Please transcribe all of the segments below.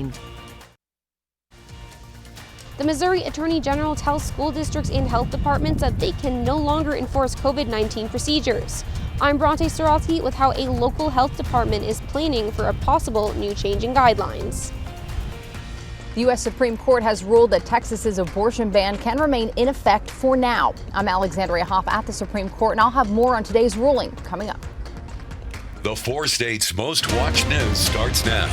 REBOUND. The Missouri Attorney General tells school districts and health departments that they can no longer enforce COVID-19 procedures. I'm Bronte Soralski with how a local health department is planning for a possible new change in guidelines. The U.S. Supreme Court has ruled that Texas's abortion ban can remain in effect for now. I'm Alexandria Hoff at the Supreme Court, and I'll have more on today's ruling coming up. The 4 states' most watched news starts now.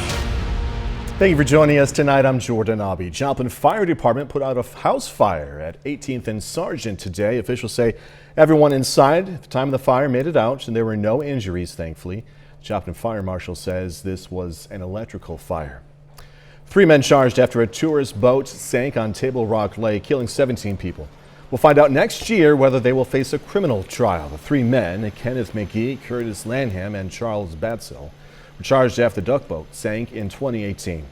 Thank you for joining us tonight. I'm Jordan Abbey. Joplin Fire Department put out a house fire at 18th and Sargent today. Officials say everyone inside at the time of the fire made it out, and there were no injuries, thankfully. Joplin Fire Marshal says this was an electrical fire. 3 men charged after a tourist boat sank on Table Rock Lake, killing 17 people. We'll find out next year whether they will face a criminal trial. The 3 men, Kenneth McGee, Curtis Lanham, and Charles Batzel, were charged after the duck boat sank in 2018.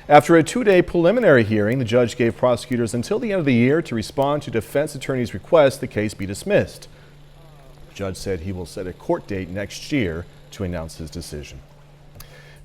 After a 2-day preliminary hearing, the judge gave prosecutors until the end of the year to respond to defense attorney's request the case be dismissed. The judge said he will set a court date next year to announce his decision.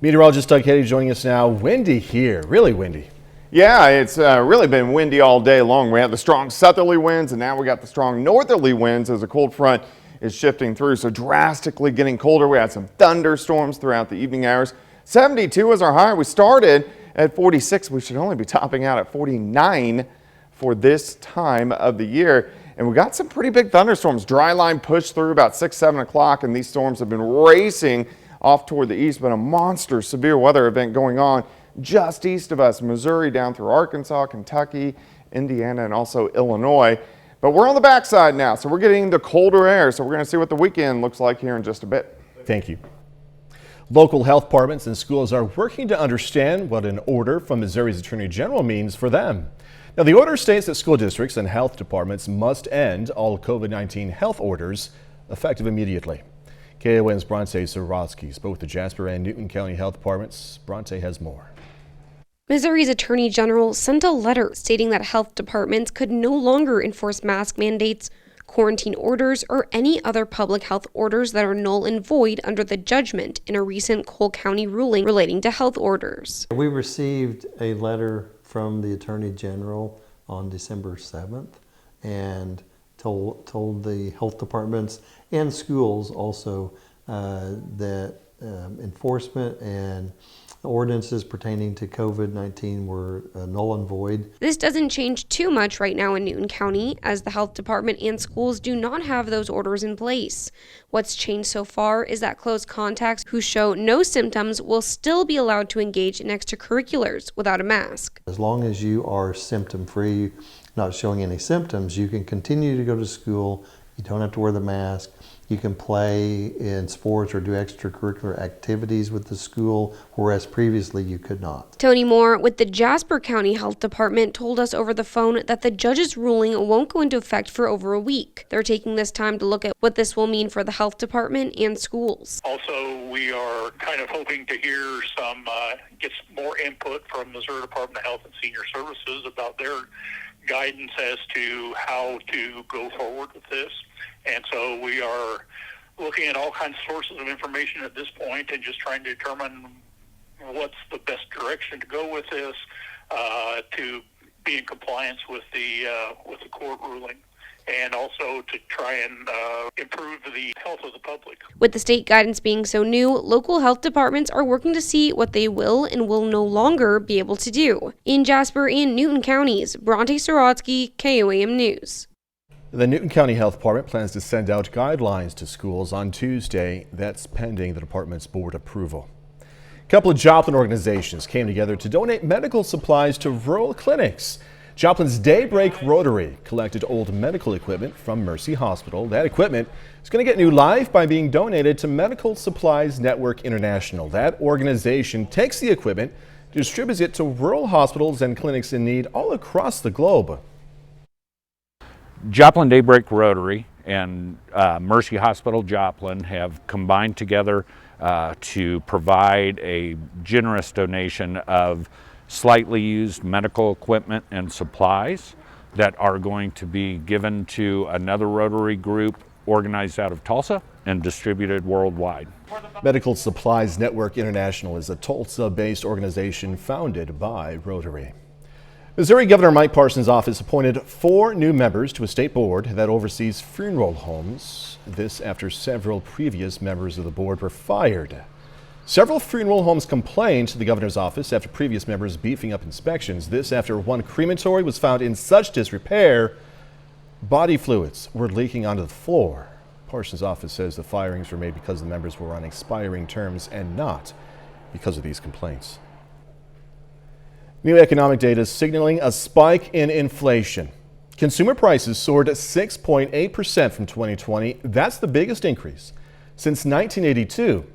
Meteorologist Doug Haley joining us now. Windy here, really windy. Yeah, it's really been windy all day long. We had the strong southerly winds, and now we got the strong northerly winds as a cold front is shifting through. So drastically getting colder. We had some thunderstorms throughout the evening hours. 72 is our high. We started at 46. We should only be topping out at 49 for this time of the year. And we got some pretty big thunderstorms. Dry line pushed through about 6, 7 o'clock, and these storms have been racing off toward the east, but a monster severe weather event going on just east of us, Missouri down through Arkansas, Kentucky, Indiana, and also Illinois. But we're on the backside now, so we're getting the colder air. So we're going to see what the weekend looks like here in just a bit. Thank you. Local health departments and schools are working to understand what an order from Missouri's Attorney General means for them. Now, the order states that school districts and health departments must end all COVID-19 health orders effective immediately. KON's Bronte Soralski spoke with the Jasper and Newton County Health Departments. Bronte has more. Missouri's Attorney General sent a letter stating that health departments could no longer enforce mask mandates, quarantine orders, or any other public health orders that are null and void under the judgment in a recent Cole County ruling relating to health orders. We received a letter from the Attorney General on December 7th and told the health departments and schools also that enforcement and ordinances pertaining to COVID-19 were null and void. This doesn't change too much right now in Newton County, as the health department and schools do not have those orders in place. What's changed so far is that close contacts who show no symptoms will still be allowed to engage in extracurriculars without a mask. As long as you are symptom-free, not showing any symptoms, you can continue to go to school. You don't have to wear the mask. You can play in sports or do extracurricular activities with the school, whereas previously you could not. Tony Moore with the Jasper County Health Department told us over the phone that the judge's ruling won't go into effect for over a week. They're taking this time to look at what this will mean for the health department and schools. Also, we are kind of hoping to hear get more input from Missouri Department of Health and Senior Services about their guidance as to how to go forward with this. And so we are looking at all kinds of sources of information at this point and just trying to determine what's the best direction to go with this to be in compliance with the court ruling, and also to try and improve the health of the public. With the state guidance being so new, local health departments are working to see what they will and will no longer be able to do. In Jasper and Newton counties, Bronte Soralski, KOAM News. The Newton County Health Department plans to send out guidelines to schools on Tuesday. That's pending the department's board approval. A couple of Joplin organizations came together to donate medical supplies to rural clinics. Joplin's Daybreak Rotary collected old medical equipment from Mercy Hospital. That equipment is going to get new life by being donated to Medical Supplies Network International. That organization takes the equipment, distributes it to rural hospitals and clinics in need all across the globe. Joplin Daybreak Rotary and Mercy Hospital Joplin have combined together to provide a generous donation of slightly used medical equipment and supplies that are going to be given to another Rotary group organized out of Tulsa and distributed worldwide. Medical Supplies Network International is a Tulsa-based organization founded by Rotary. Missouri Governor Mike Parson's office appointed 4 new members to a state board that oversees funeral homes. This after several previous members of the board were fired. Several funeral homes complained to the governor's office after previous members beefing up inspections. This after one crematory was found in such disrepair, body fluids were leaking onto the floor. Parson's office says the firings were made because the members were on expiring terms and not because of these complaints. New economic data is signaling a spike in inflation. Consumer prices soared 6.8% from 2020. That's the biggest increase since 1982.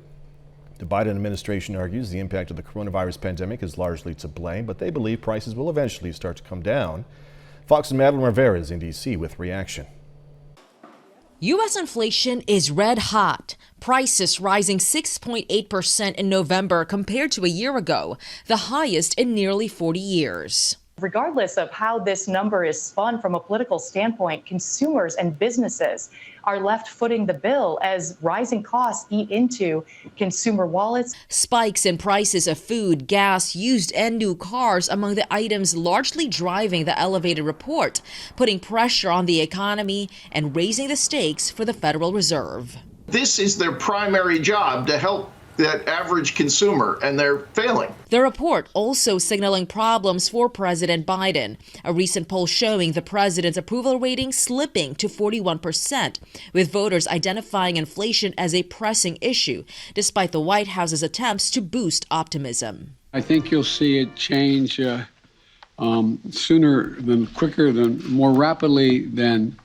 The Biden administration argues the impact of the coronavirus pandemic is largely to blame, but they believe prices will eventually start to come down. Fox's Madeline Rivera is in D.C. with reaction. U.S. inflation is red hot. Prices rising 6.8% in November compared to a year ago, the highest in nearly 40 years. Regardless of how this number is spun from a political standpoint, consumers and businesses are left footing the bill as rising costs eat into consumer wallets. Spikes in prices of food, gas, used and new cars among the items largely driving the elevated report, putting pressure on the economy and raising the stakes for the Federal Reserve. This is their primary job, to help that average consumer, and they're failing. The report also signaling problems for President Biden. A recent poll showing the president's approval rating slipping to 41%, with voters identifying inflation as a pressing issue, despite the White House's attempts to boost optimism. I think you'll see it change sooner than quicker, than more rapidly than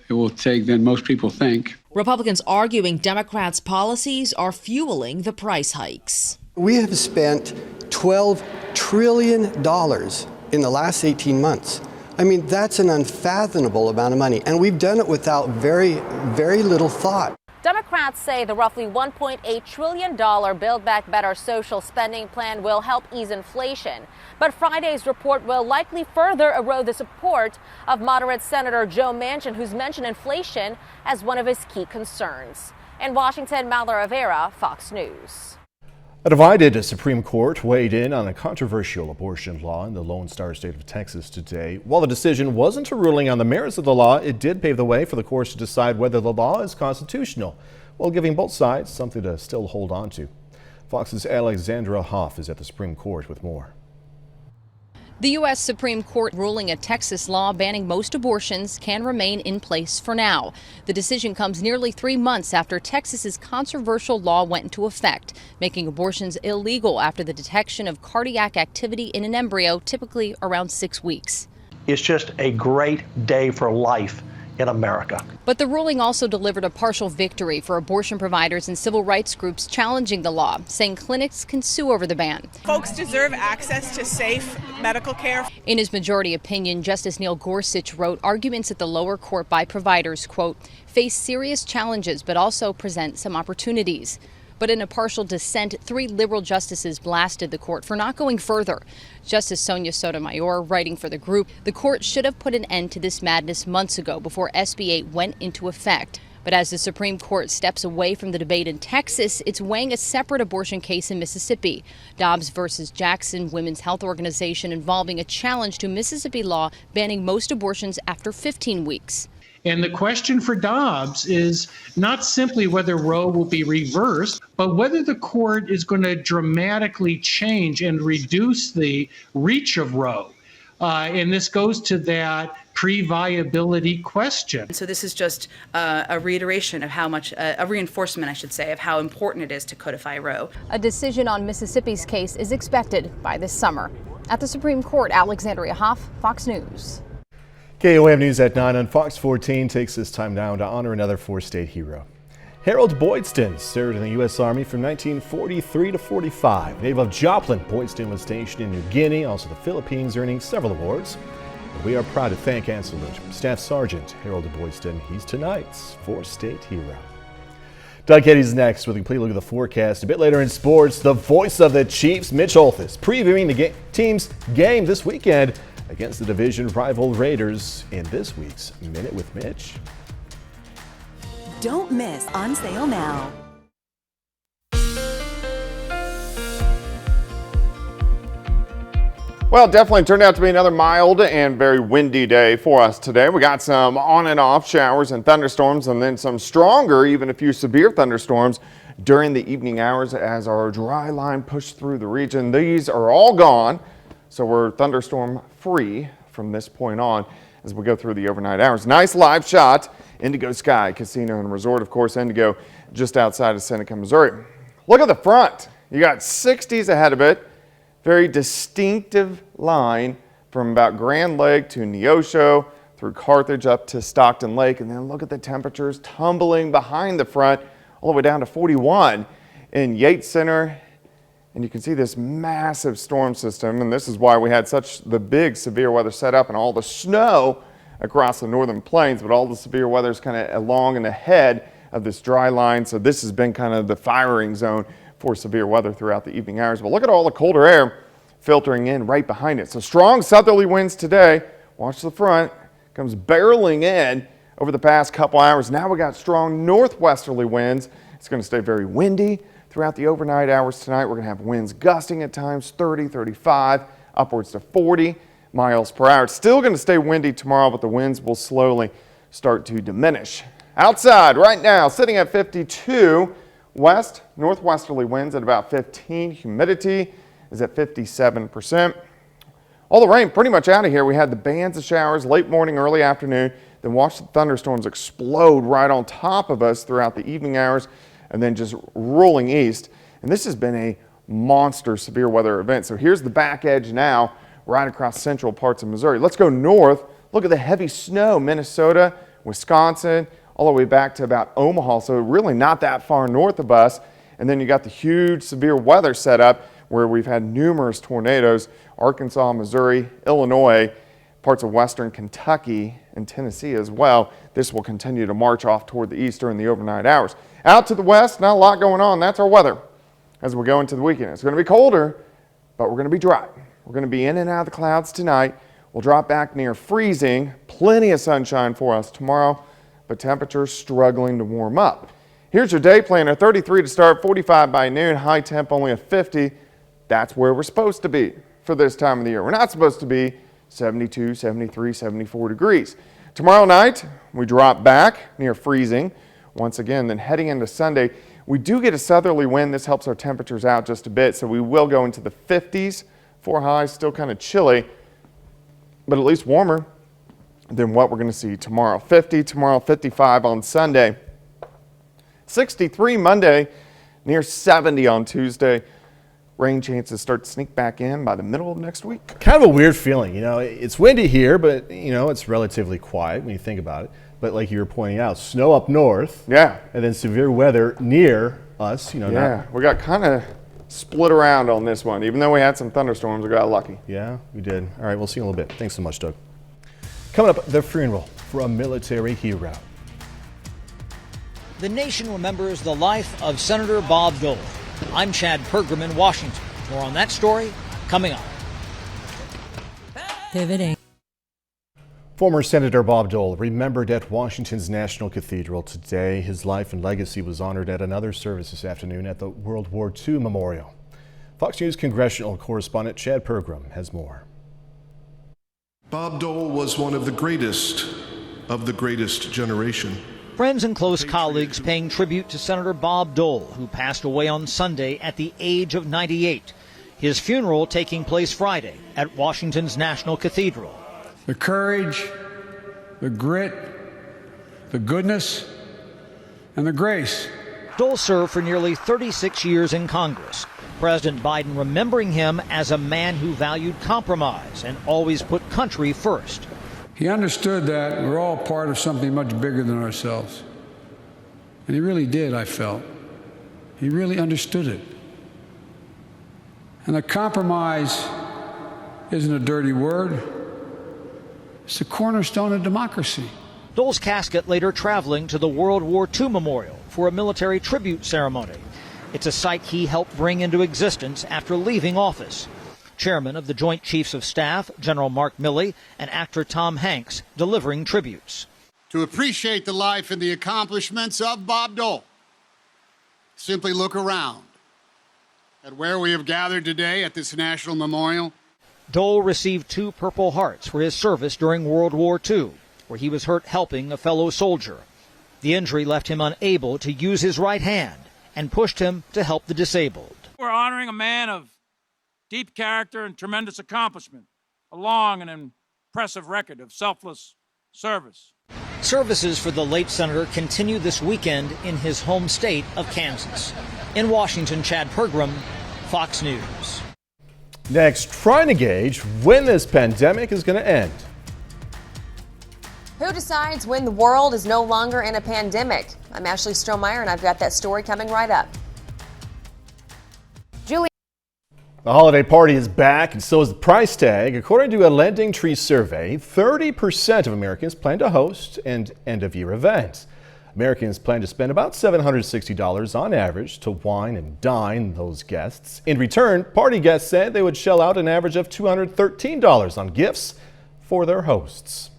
it will take than most people think. Republicans arguing Democrats' policies are fueling the price hikes. We have spent $12 trillion in the last 18 months. I mean, that's an unfathomable amount of money, and we've done it without very, very little thought. Democrats say the roughly $1.8 trillion Build Back Better social spending plan will help ease inflation. But Friday's report will likely further erode the support of moderate Senator Joe Manchin, who's mentioned inflation as one of his key concerns. In Washington, Madeline Rivera, Fox News. A divided Supreme Court weighed in on a controversial abortion law in the Lone Star State of Texas today. While the decision wasn't a ruling on the merits of the law, it did pave the way for the courts to decide whether the law is constitutional, while giving both sides something to still hold on to. Fox's Alexandra Hoff is at the Supreme Court with more. The U.S. Supreme Court ruling a Texas law banning most abortions can remain in place for now. The decision comes nearly 3 months after Texas's controversial law went into effect, making abortions illegal after the detection of cardiac activity in an embryo, typically around 6 weeks. It's just a great day for life in America. But the ruling also delivered a partial victory for abortion providers and civil rights groups challenging the law, saying clinics can sue over the ban. Folks deserve access to safe medical care. In his majority opinion, Justice Neil Gorsuch wrote arguments at the lower court by providers, quote, face serious challenges but also present some opportunities. But in a partial dissent, 3 liberal justices blasted the court for not going further. Justice Sonia Sotomayor, writing for the group, the court should have put an end to this madness months ago before SB 8 went into effect. But as the Supreme Court steps away from the debate in Texas, it's weighing a separate abortion case in Mississippi. Dobbs versus Jackson Women's Health Organization involving a challenge to Mississippi law banning most abortions after 15 weeks. And the question for Dobbs is not simply whether Roe will be reversed, but whether the court is going to dramatically change and reduce the reach of Roe. And this goes to that pre-viability question. So this is just a reiteration of how much, a reinforcement, I should say, of how important it is to codify Roe. A decision on Mississippi's case is expected by this summer. At the Supreme Court, Alexandria Hoff, Fox News. KOAM News at 9 on Fox 14 takes this time down to honor another 4-state hero. Harold Boydston served in the U.S. Army from 1943 to 45. Native of Joplin, Boydston was stationed in New Guinea, also the Philippines, earning several awards. And we are proud to thank and salute Staff Sergeant Harold Boydston. He's tonight's 4-state hero. Doug Eddy's next with a complete look at the forecast. A bit later in sports, the voice of the Chiefs, Mitch Olthus, previewing the team's game this weekend against the division rival Raiders in this week's Minute with Mitch. Don't miss On Sale Now. Well, it definitely turned out to be another mild and very windy day for us today. We got some on and off showers and thunderstorms, and then some stronger, even a few severe thunderstorms during the evening hours as our dry line pushed through the region. These are all gone, so we're thunderstorm free from this point on as we go through the overnight hours. Nice live shot, Indigo Sky Casino and Resort, of course, Indigo, just outside of Seneca, Missouri. Look at the front. You got 60s ahead of it. Very distinctive line from about Grand Lake to Neosho, through Carthage up to Stockton Lake. And then look at the temperatures tumbling behind the front all the way down to 41 in Yates Center. And you can see this massive storm system. And this is why we had such the big severe weather set up and all the snow across the northern plains. But all the severe weather is kind of along and ahead of this dry line. So this has been kind of the firing zone for severe weather throughout the evening hours. But look at all the colder air filtering in right behind it. So strong southerly winds today. Watch the front. Comes barreling in over the past couple hours. Now we got strong northwesterly winds. It's going to stay very windy throughout the overnight hours tonight. We're going to have winds gusting at times 30, 35, upwards to 40 miles per hour. It's still going to stay windy tomorrow, but the winds will slowly start to diminish. Outside right now, sitting at 52. West, northwesterly winds at about 15. Humidity is at 57%. All the rain pretty much out of here. We had the bands of showers late morning, early afternoon, then watched the thunderstorms explode right on top of us throughout the evening hours and then just rolling east. And this has been a monster severe weather event. So here's the back edge now, right across central parts of Missouri. Let's go north. Look at the heavy snow, Minnesota, Wisconsin, all the way back to about Omaha, so really not that far north of us. And then you got the huge severe weather set up where we've had numerous tornadoes, Arkansas, Missouri, Illinois, parts of western Kentucky and Tennessee as well. This will continue to march off toward the east during the overnight hours. Out to the west, not a lot going on. That's our weather as we go into the weekend. It's going to be colder, but we're going to be dry. We're going to be in and out of the clouds tonight. We'll drop back near freezing. Plenty of sunshine for us tomorrow, but temperatures struggling to warm up. Here's your day planner. 33 to start, 45 by noon, high temp only a 50. That's where we're supposed to be for this time of the year. We're not supposed to be 72, 73, 74 degrees. Tomorrow night, we drop back near freezing once again. Then heading into Sunday, we do get a southerly wind. This helps our temperatures out just a bit, so we will go into the 50s for highs. Still kind of chilly, but at least warmer than what we're going to see tomorrow. 50 tomorrow, 55 on Sunday, 63 Monday, near 70 on Tuesday. Rain chances start to sneak back in by the middle of next week. Kind of a weird feeling, you know. It's windy here, but you know, it's relatively quiet when you think about it. But like you were pointing out, snow up north. Yeah. And then severe weather near us, you know. Yeah, we got kind of split around on this one. Even though we had some thunderstorms, we got lucky. Yeah, we did. All right, we'll see you in a little bit. Thanks so much, Doug. Coming up, the funeral for a military hero. The nation remembers the life of Senator Bob Dole. I'm Chad Pergram in Washington. More on that story coming up. Pivoting. Former Senator Bob Dole remembered at Washington's National Cathedral today. His life and legacy was honored at another service this afternoon at the World War II Memorial. Fox News congressional correspondent Chad Pergram has more. Bob Dole was one of the greatest generation. Friends and close colleagues paying tribute to Senator Bob Dole, who passed away on Sunday at the age of 98. His funeral taking place Friday at Washington's National Cathedral. The courage, the grit, the goodness, and the grace. Dole served for nearly 36 years in Congress. President Biden remembering him as a man who valued compromise and always put country first. He understood that we're all part of something much bigger than ourselves. And he really did, I felt. He really understood it. And a compromise isn't a dirty word. It's the cornerstone of democracy. Dole's casket later traveling to the World War II Memorial for a military tribute ceremony. It's a site he helped bring into existence after leaving office. Chairman of the Joint Chiefs of Staff, General Mark Milley, and actor Tom Hanks delivering tributes. to appreciate the life and the accomplishments of Bob Dole, simply look around at where we have gathered today at this national memorial. Dole received 2 Purple Hearts for his service during World War II, where he was hurt helping a fellow soldier. The injury left him unable to use his right hand and pushed him to help the disabled. We're honoring a man of deep character and tremendous accomplishment, a long and impressive record of selfless service. Services for the late senator continue this weekend in his home state of Kansas. In Washington, Chad Pergram, Fox News. Next, trying to gauge when this pandemic is going to end. Who decides when the world is no longer in a pandemic? I'm Ashley Strohmeyer, and I've got that story coming right up. Julie. The holiday party is back, and so is the price tag. According to a Lending Tree survey, 30% of Americans plan to host an end-of-year event. Americans plan to spend about $760 on average to wine and dine those guests. In return, party guests said they would shell out an average of $213 on gifts for their hosts.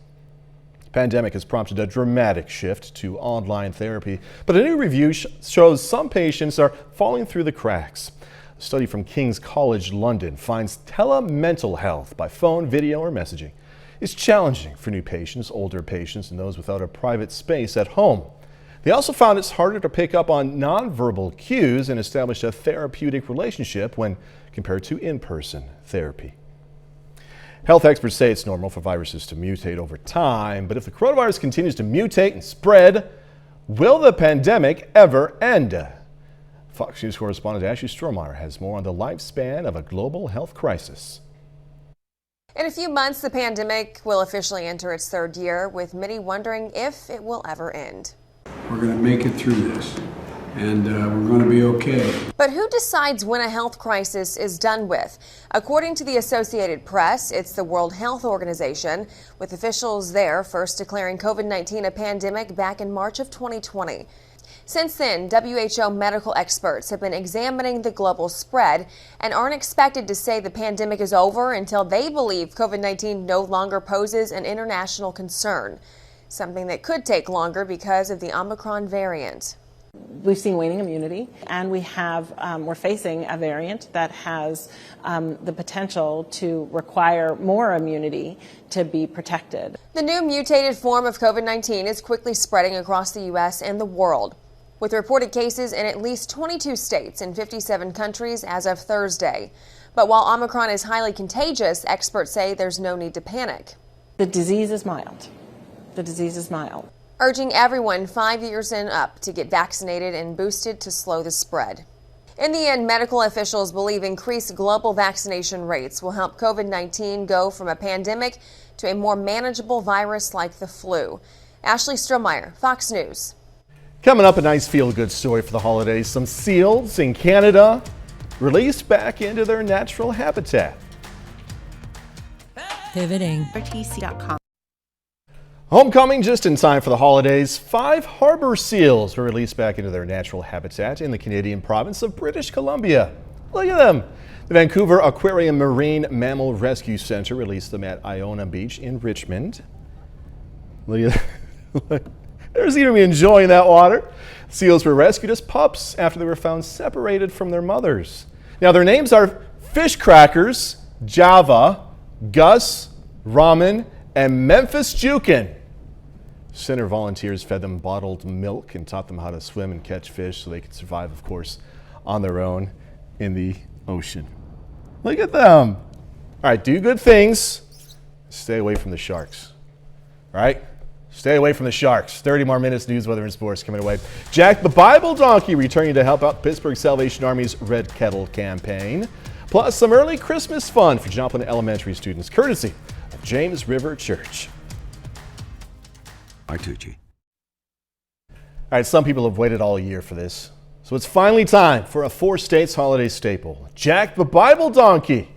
The pandemic has prompted a dramatic shift to online therapy, but a new review shows some patients are falling through the cracks. A study from King's College London finds telemental health by phone, video, or messaging is challenging for new patients, older patients, and those without a private space at home. They also found it's harder to pick up on nonverbal cues and establish a therapeutic relationship when compared to in-person therapy. Health experts say it's normal for viruses to mutate over time, but if the coronavirus continues to mutate and spread, will the pandemic ever end? Fox News correspondent Ashley Strohmeyer has more on the lifespan of a global health crisis. In a few months, the pandemic will officially enter its 3rd year, with many wondering if it will ever end. We're going to make it through this, and we're going to be okay. But who decides when a health crisis is done with? According to the Associated Press, it's the World Health Organization, with officials there first declaring COVID-19 a pandemic back in March of 2020. Since then, WHO medical experts have been examining the global spread and aren't expected to say the pandemic is over until they believe COVID-19 no longer poses an international concern, something that could take longer because of the Omicron variant. We've seen waning immunity, and we're facing a variant that has the potential to require more immunity to be protected. The new mutated form of COVID-19 is quickly spreading across the U.S. and the world, with reported cases in at least 22 states and 57 countries as of Thursday. But while Omicron is highly contagious, experts say there's no need to panic. The disease is mild. The disease is mild. Urging everyone 5 years and up to get vaccinated and boosted to slow the spread. In the end, medical officials believe increased global vaccination rates will help COVID-19 go from a pandemic to a more manageable virus like the flu. Ashley Strohmeyer, Fox News. Coming up, a nice feel-good story for the holidays. Some seals in Canada released back into their natural habitat. Pivoting. RTC.com. Homecoming just in time for the holidays. 5 harbor seals were released back into their natural habitat in the Canadian province of British Columbia. Look at them. The Vancouver Aquarium Marine Mammal Rescue Center released them at Iona Beach in Richmond. Look at that. They're seem to be enjoying that water. Seals were rescued as pups after they were found separated from their mothers. Now their names are Fish Crackers, Java, Gus, Ramen, and Memphis Jukin. Center volunteers fed them bottled milk and taught them how to swim and catch fish so they could survive, of course, on their own in the ocean. Look at them. All right, do good things. Stay away from the sharks. All right? Stay away from the sharks. 30 more minutes, news, weather, and sports coming away. Jack the Bible Donkey returning to help out Pittsburgh Salvation Army's Red Kettle campaign. Plus, some early Christmas fun for Joplin Elementary students, courtesy of James River Church. Artucci. All right, some people have waited all year for this. So it's finally time for a 4 states holiday staple, Jack the Bible Donkey.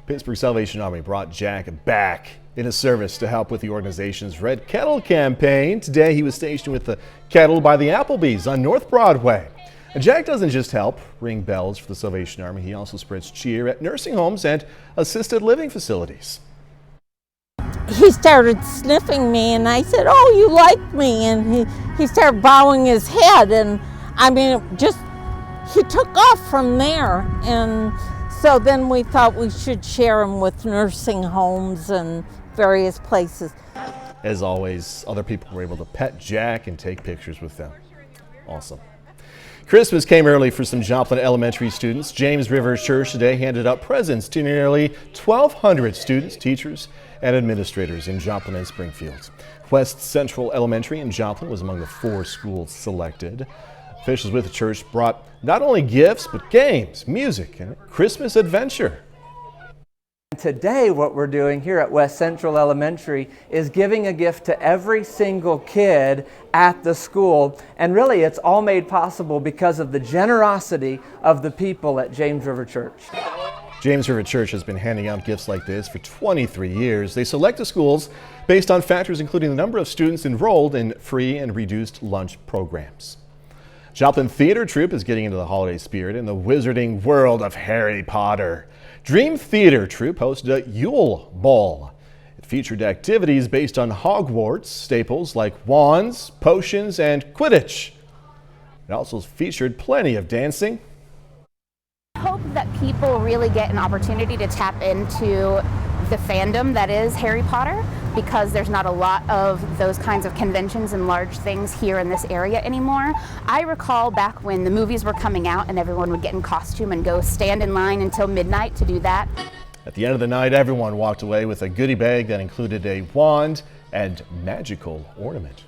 Pittsburgh Salvation Army brought Jack back in a service to help with the organization's Red Kettle campaign. Today he was stationed with the kettle by the Applebee's on North Broadway. And Jack doesn't just help ring bells for the Salvation Army, he also spreads cheer at nursing homes and assisted living facilities. he started sniffing me, and I said, "Oh, you like me?" And he started bowing his head, and I mean, he took off from there. And so then we thought we should share him with nursing homes and various places. As always, other people were able to pet Jack and take pictures with them. Awesome. Christmas came early for some Joplin elementary students. James River Church today handed out presents to nearly 1,200 students, teachers, and administrators in Joplin and Springfield. West Central Elementary in Joplin was among the 4 schools selected. Officials with the church brought not only gifts, but games, music, and a Christmas adventure. Today, what we're doing here at West Central Elementary is giving a gift to every single kid at the school. And really, it's all made possible because of the generosity of the people at James River Church. James River Church has been handing out gifts like this for 23 years. They select the schools based on factors including the number of students enrolled in free and reduced lunch programs. Joplin Theater Troupe is getting into the holiday spirit in the wizarding world of Harry Potter. Dream Theater Troupe hosted a YULE Ball. It featured activities based on Hogwarts staples like wands, potions, and Quidditch. It also featured plenty of dancing. I hope that people really get an opportunity to tap into the fandom that is Harry Potter, because there's not a lot of those kinds of conventions and large things here in this area anymore. I recall back when the movies were coming out and everyone would get in costume and go stand in line until midnight to do that. At the end of the night, everyone walked away with a goodie bag that included a wand and magical ornament.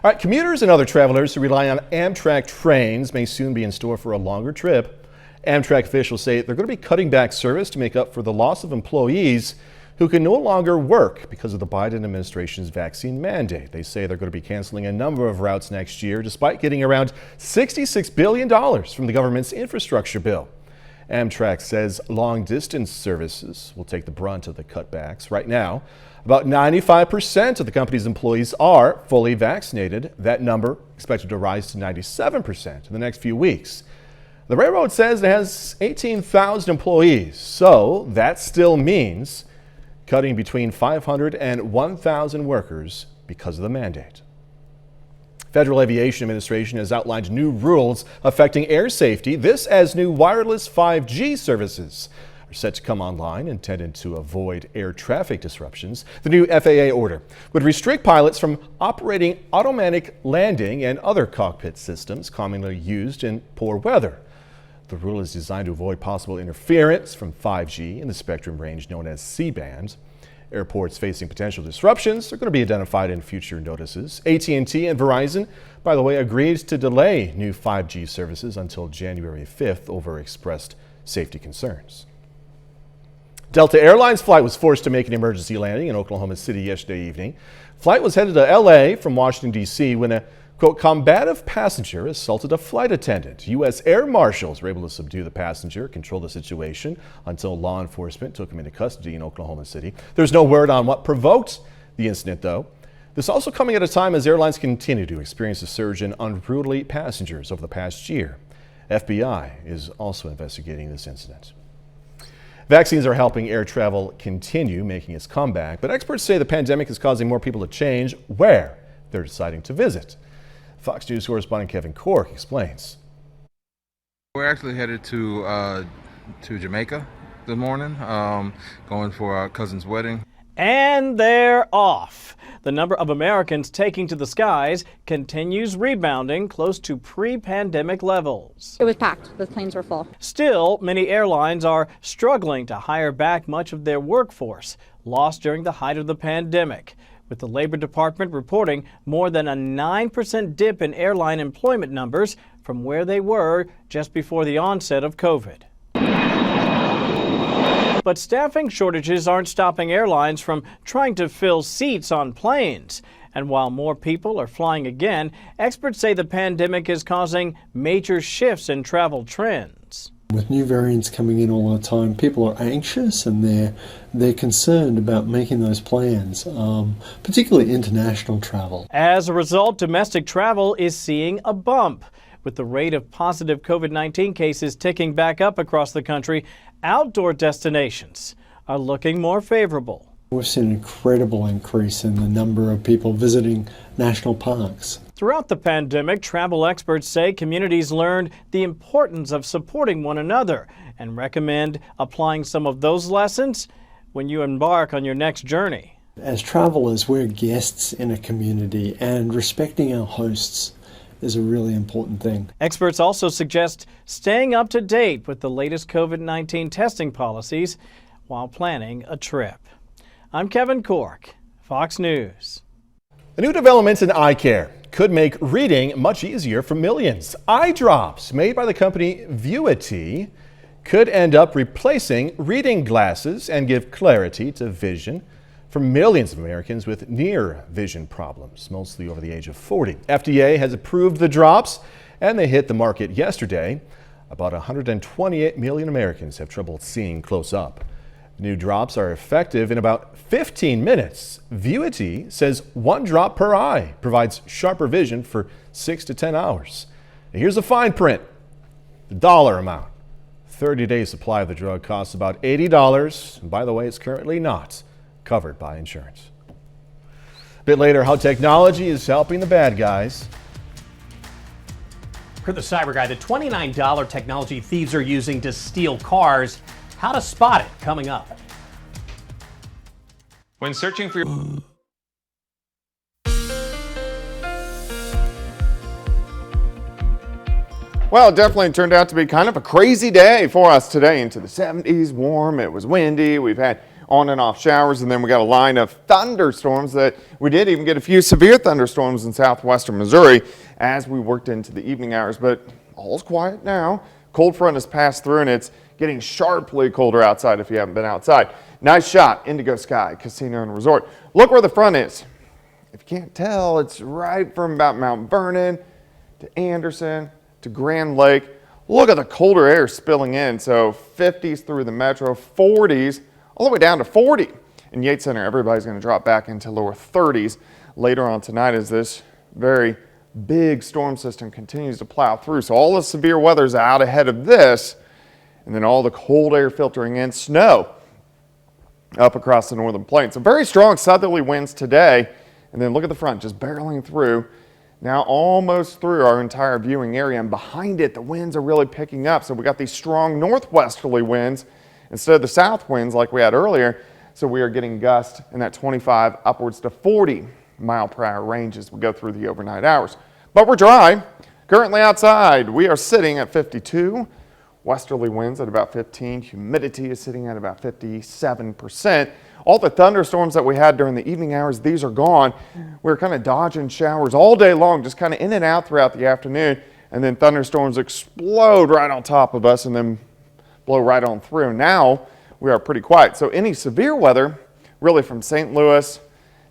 All right, commuters and other travelers who rely on Amtrak trains may soon be in store for a longer trip. Amtrak officials say they're going to be cutting back service to make up for the loss of employees who can no longer work because of the Biden administration's vaccine mandate. They say they're going to be canceling a number of routes next year, despite getting around $66 billion from the government's infrastructure bill. Amtrak says long-distance services will take the brunt of the cutbacks. Right now, about 95% of the company's employees are fully vaccinated. That number expected to rise to 97% in the next few weeks. The railroad says it has 18,000 employees, so that still means cutting between 500 and 1,000 workers because of the mandate. Federal Aviation Administration has outlined new rules affecting air safety. This as new wireless 5G services are set to come online, intended to avoid air traffic disruptions. The new FAA order would restrict pilots from operating automatic landing and other cockpit systems commonly used in poor weather. The rule is designed to avoid possible interference from 5G in the spectrum range known as C-band. Airports facing potential disruptions are going to be identified in future notices. AT&T and Verizon, by the way, agreed to delay new 5G services until January 5th over expressed safety concerns. Delta Airlines flight was forced to make an emergency landing in Oklahoma City yesterday evening. Flight was headed to LA from Washington, D.C. when a quote, combative passenger assaulted a flight attendant. U.S. Air Marshals were able to subdue the passenger, control the situation until law enforcement took him into custody in Oklahoma City. There's no word on what provoked the incident, though. This also coming at a time as airlines continue to experience a surge in unruly passengers over the past year. FBI is also investigating this incident. Vaccines are helping air travel continue making its comeback, but experts say the pandemic is causing more people to change where they're deciding to visit. Fox News correspondent Kevin Cork explains. We're actually headed to Jamaica this morning, going for our cousin's wedding. And they're off. The number of Americans taking to the skies continues rebounding close to pre-pandemic levels. It was packed. The planes were full. Still, many airlines are struggling to hire back much of their workforce lost during the height of the pandemic, with the Labor Department reporting more than a 9% dip in airline employment numbers from where they were just before the onset of COVID. But staffing shortages aren't stopping airlines from trying to fill seats on planes. And while more people are flying again, experts say the pandemic is causing major shifts in travel trends. With new variants coming in all the time, people are anxious and they're concerned about making those plans, particularly international travel. As a result, domestic travel is seeing a bump. With the rate of positive COVID-19 cases ticking back up across the country, outdoor destinations are looking more favorable. We've seen an incredible increase in the number of people visiting national parks. Throughout the pandemic, travel experts say communities learned the importance of supporting one another and recommend applying some of those lessons when you embark on your next journey. As travelers, we're guests in a community, and respecting our hosts is a really important thing. Experts also suggest staying up to date with the latest COVID-19 testing policies while planning a trip. I'm Kevin Cork, Fox News. A new development in eye care could make reading much easier for millions. Eye drops made by the company YULE could end up replacing reading glasses and give clarity to vision for millions of Americans with near vision problems, mostly over the age of 40. FDA has approved the drops, and they hit the market yesterday. About 128 million Americans have trouble seeing close up. New drops are effective in about 15 minutes. YULE says 1 drop per eye provides sharper vision for 6 to 10 hours. Now here's the fine print, the dollar amount. 30-day supply of the drug costs about $80. And by the way, it's currently not covered by insurance. A bit later, how technology is helping the bad guys. For the Cyber Guy, the $29 technology thieves are using to steal cars. How to spot it, coming up. When searching for your... Well, it definitely turned out to be kind of a crazy day for us today. Into the 70s, warm, it was windy, we've had on and off showers, and then we got a line of thunderstorms that we did even get a few severe thunderstorms in southwestern Missouri as we worked into the evening hours, but all's quiet now. Cold front has passed through and it's getting sharply colder outside if you haven't been outside. Nice shot, Indigo Sky Casino and Resort. Look where the front is. If you can't tell, it's right from about Mount Vernon to Anderson to Grand Lake. Look at the colder air spilling in. So 50s through the metro, 40s, all the way down to 40. In Yates Center, everybody's going to drop back into lower 30s later on tonight as this very big storm system continues to plow through. So all the severe weather is out ahead of this. And then all the cold air filtering in, snow up across the northern plains. So very strong southerly winds today. And then look at the front, just barreling through. Now almost through our entire viewing area. And behind it, the winds are really picking up. So we got these strong northwesterly winds instead of the south winds like we had earlier. So we are getting gusts in that 25 upwards to 40 mile per hour range as we go through the overnight hours. But we're dry. Currently outside, we are sitting at 52. Westerly winds at about 15. Humidity is sitting at about 57%. All the thunderstorms that we had during the evening hours, these are gone. We're kind of dodging showers all day long, just kind of in and out throughout the afternoon. And then thunderstorms explode right on top of us and then blow right on through. Now we are pretty quiet. So any severe weather, really from St. Louis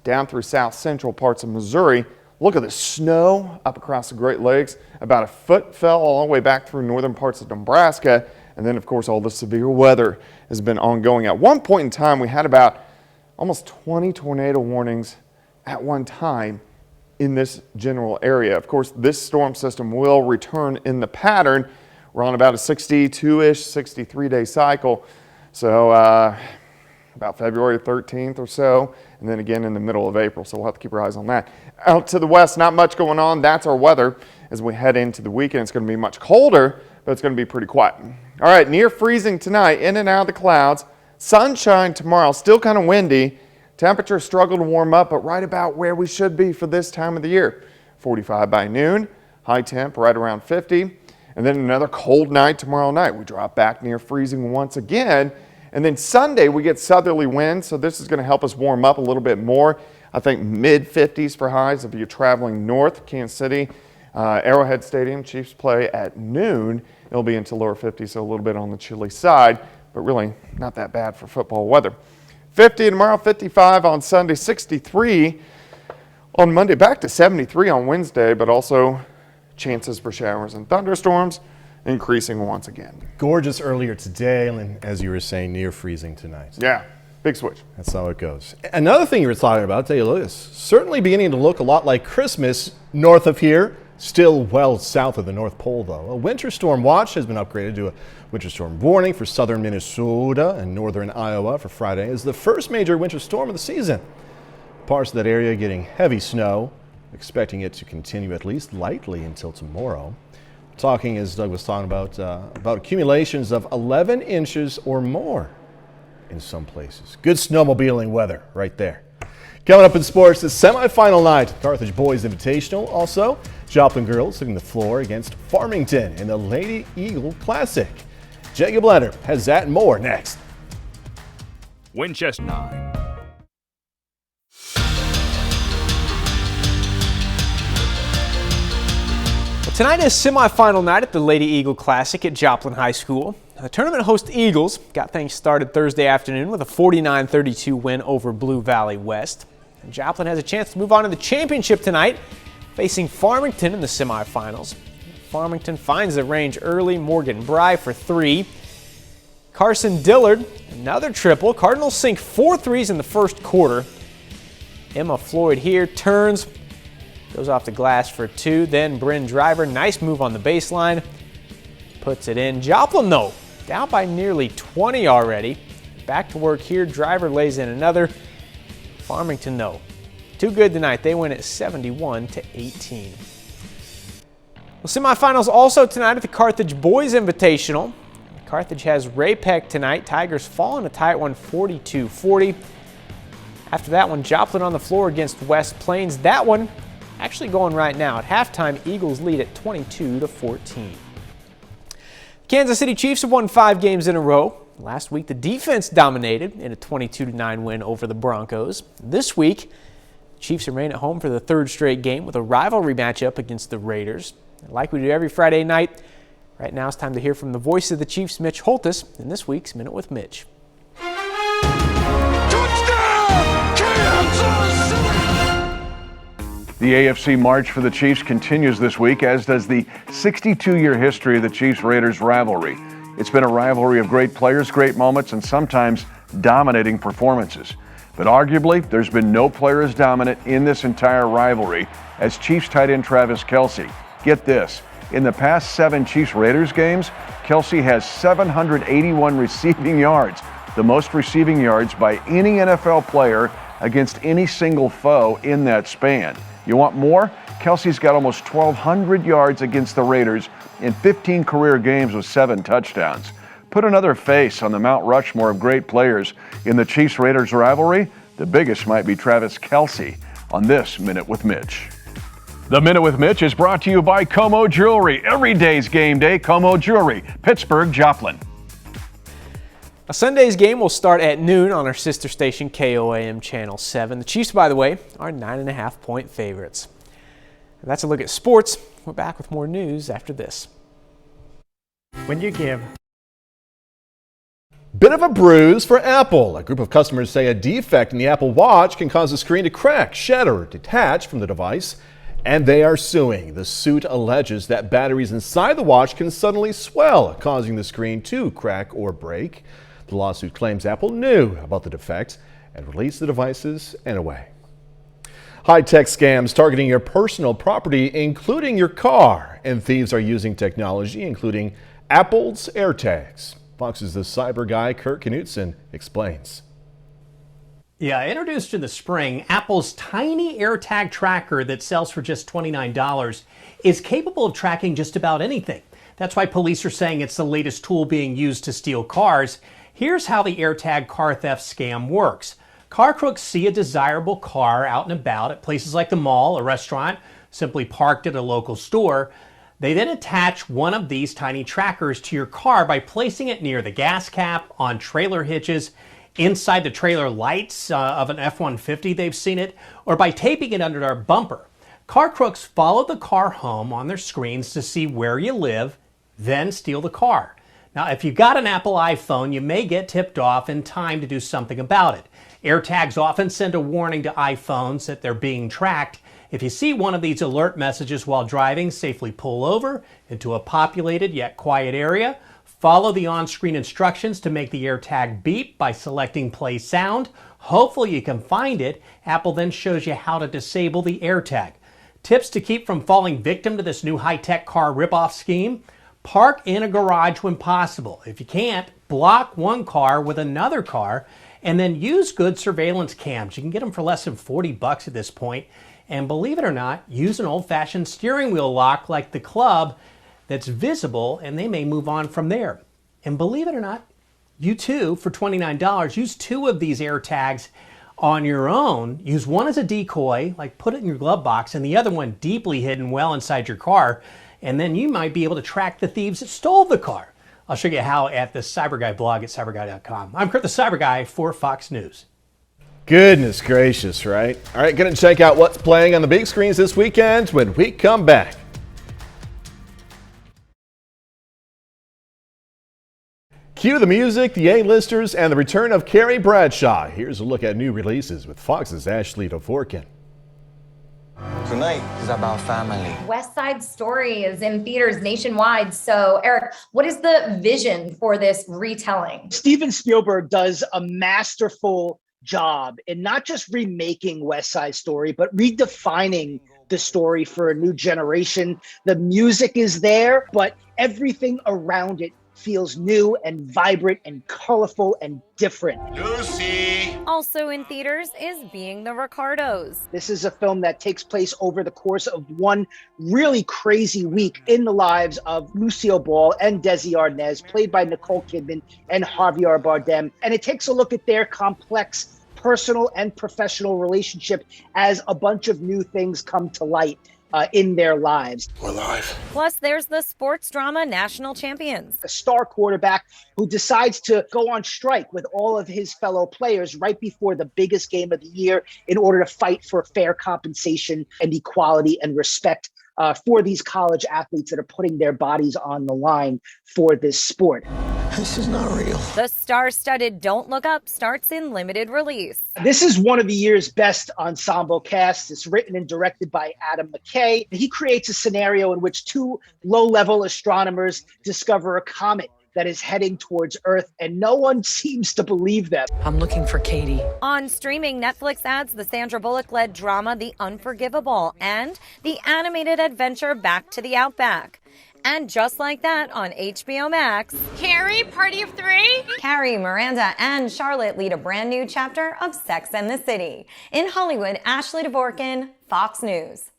down through south central parts of Missouri. Look at the snow up across the Great Lakes. About a foot fell all the way back through northern parts of Nebraska. And then, of course, all the severe weather has been ongoing. At one point in time, we had about almost 20 tornado warnings at one time in this general area. Of course, this storm system will return in the pattern. We're on about a 62-ish, 63-day cycle. So about February 13th or so, and then again in the middle of April. So we'll have to keep our eyes on that. Out to the west, not much going on. That's our weather as we head into the weekend. It's going to be much colder, but it's going to be pretty quiet. All right, near freezing tonight, in and out of the clouds. Sunshine tomorrow, still kind of windy. Temperatures struggle to warm up, but right about where we should be for this time of the year. 45 by noon, high temp right around 50. And then another cold night tomorrow night. We drop back near freezing once again. And then Sunday, we get southerly winds, so this is going to help us warm up a little bit more. I think mid-50s for highs if you're traveling north. Kansas City, Arrowhead Stadium, Chiefs play at noon. It'll be into lower 50s, so a little bit on the chilly side, but really not that bad for football weather. 50 tomorrow, 55 on Sunday, 63 on Monday, back to 73 on Wednesday, but also chances for showers and thunderstorms increasing once again. Gorgeous earlier today, and as you were saying, near freezing tonight. Yeah, big switch. That's how it goes. Another thing you were talking about, I'll tell you this, certainly beginning to look a lot like Christmas north of here. Still well south of the North Pole, though. A winter storm watch has been upgraded to a winter storm warning for southern Minnesota and northern Iowa for Friday as the first major winter storm of the season. Parts of that area getting heavy snow, expecting it to continue at least lightly until tomorrow. Talking, as Doug was talking about accumulations of 11 inches or more in some places. Good snowmobiling weather right there. Coming up in sports, the semifinal night, Carthage Boys Invitational. Also, Joplin girls hitting the floor against Farmington in the Lady Eagle Classic. Jacob Leonard has that and more next. Winchester 9. Tonight is semifinal night at the Lady Eagle Classic at Joplin High School. The tournament host Eagles got things started Thursday afternoon with a 49-32 win over Blue Valley West. And Joplin has a chance to move on to the championship tonight, facing Farmington in the semifinals. Farmington finds the range early. Morgan Bry for 3. Carson Dillard, another triple. Cardinals sink 4 threes in the first quarter. Emma Floyd here turns. Goes off the glass for 2. Then Bryn Driver, nice move on the baseline. Puts it in. Joplin, though, down by nearly 20 already. Back to work here. Driver lays in another. Farmington, though, too good tonight. They win it 71-18. Well, semifinals also tonight at the Carthage Boys Invitational. Carthage has Ray Peck tonight. Tigers fall in a tight one, 42-40. After that one, Joplin on the floor against West Plains. That one actually going right now. At halftime, Eagles lead at 22-14. Kansas City Chiefs have won 5 games in a row. Last week, the defense dominated in a 22-9 win over the Broncos. This week, Chiefs remain at home for the 3rd straight game with a rivalry matchup against the Raiders. And like we do every Friday night, right now it's time to hear from the voice of the Chiefs, Mitch Holthus, in this week's Minute with Mitch. The AFC March for the Chiefs continues this week, as does the 62-year history of the Chiefs-Raiders rivalry. It's been a rivalry of great players, great moments, and sometimes dominating performances. But arguably, there's been no player as dominant in this entire rivalry as Chiefs tight end Travis Kelce. Get this, in the past 7 Chiefs-Raiders games, Kelce has 781 receiving yards, the most receiving yards by any NFL player against any single foe in that span. You want more? Kelce's got almost 1,200 yards against the Raiders in 15 career games with 7 touchdowns. Put another face on the Mount Rushmore of great players in the Chiefs-Raiders rivalry. The biggest might be Travis Kelce on this Minute with Mitch. The Minute with Mitch is brought to you by Como Jewelry. Every day's game day, Como Jewelry, Pittsburgh, Joplin. A Sunday's game will start at noon on our sister station, KOAM Channel 7. The Chiefs, by the way, are 9.5-point favorites. And that's a look at sports. We're back with more news after this. When you give. Bit of a bruise for Apple. A group of customers say a defect in the Apple Watch can cause the screen to crack, shatter, or detach from the device, and they are suing. The suit alleges that batteries inside the watch can suddenly swell, causing the screen to crack or break. The lawsuit claims Apple knew about the defect and released the devices anyway. High-tech scams targeting your personal property, including your car, and thieves are using technology, including Apple's AirTags. Fox's The Cyber Guy, Kurt Knutson, explains. Yeah, introduced in the spring, Apple's tiny AirTag tracker that sells for just $29 is capable of tracking just about anything. That's why police are saying it's the latest tool being used to steal cars. Here's how the AirTag car theft scam works. Car crooks see a desirable car out and about at places like the mall, a restaurant, simply parked at a local store. They then attach one of these tiny trackers to your car by placing it near the gas cap, on trailer hitches, inside the trailer lights of an F-150, they've seen it, or by taping it under our bumper. Car crooks follow the car home on their screens to see where you live, then steal the car. Now, if you've got an Apple iPhone, you may get tipped off in time to do something about it. AirTags often send a warning to iPhones that they're being tracked. If you see one of these alert messages while driving, safely pull over into a populated yet quiet area. Follow the on-screen instructions to make the AirTag beep by selecting Play Sound. Hopefully you can find it. Apple then shows you how to disable the AirTag. Tips to keep from falling victim to this new high-tech car ripoff scheme: park in a garage when possible. If you can't, block one car with another car, and then use good surveillance cams. You can get them for less than $40 at this point. And believe it or not, use an old-fashioned steering wheel lock like the Club that's visible, and they may move on from there. And believe it or not, you too, for $29, use 2 of these AirTags on your own. Use one as a decoy, like put it in your glove box, and the other one deeply hidden well inside your car, and then you might be able to track the thieves that stole the car. I'll show you how at the Cyber Guy blog at cyberguy.com. I'm Kurt the Cyber Guy for Fox News. Goodness gracious, right? All right, going to check out what's playing on the big screens this weekend when we come back. Cue the music, the A-listers, and the return of Carrie Bradshaw. Here's a look at new releases with Fox's Ashley Dvorkin. Tonight is about family. West Side Story is in theaters nationwide. So, Eric, what is the vision for this retelling? Steven Spielberg does a masterful job in not just remaking West Side Story, but redefining the story for a new generation. The music is there, but everything around it feels new and vibrant and colorful and different. Lucy! Also in theaters is Being the Ricardos. This is a film that takes place over the course of one really crazy week in the lives of Lucille Ball and Desi Arnaz, played by Nicole Kidman and Javier Bardem. And it takes a look at their complex personal and professional relationship as a bunch of new things come to light in their lives. We're live. Plus, there's the sports drama National Champions. A star quarterback who decides to go on strike with all of his fellow players right before the biggest game of the year in order to fight for fair compensation and equality and respect for these college athletes that are putting their bodies on the line for this sport. This is not real. The star-studded Don't Look Up starts in limited release. This is one of the year's best ensemble casts. It's written and directed by Adam McKay. He creates a scenario in which 2 low-level astronomers discover a comet that is heading towards Earth, and no one seems to believe them. I'm looking for Katie. On streaming, Netflix adds the Sandra Bullock-led drama The Unforgivable and the animated adventure Back to the Outback. And just like that on HBO Max, Carrie, Party of 3? Carrie, Miranda, and Charlotte lead a brand new chapter of Sex and the City. In Hollywood, Ashley Dvorkin, Fox News.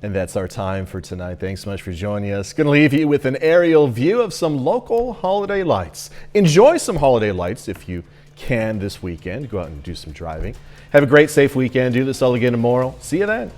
And that's our time for tonight. Thanks so much for joining us. Going to leave you with an aerial view of some local holiday lights. Enjoy some holiday lights if you can this weekend. Go out and do some driving. Have a great, safe weekend. Do this all again tomorrow. See you then.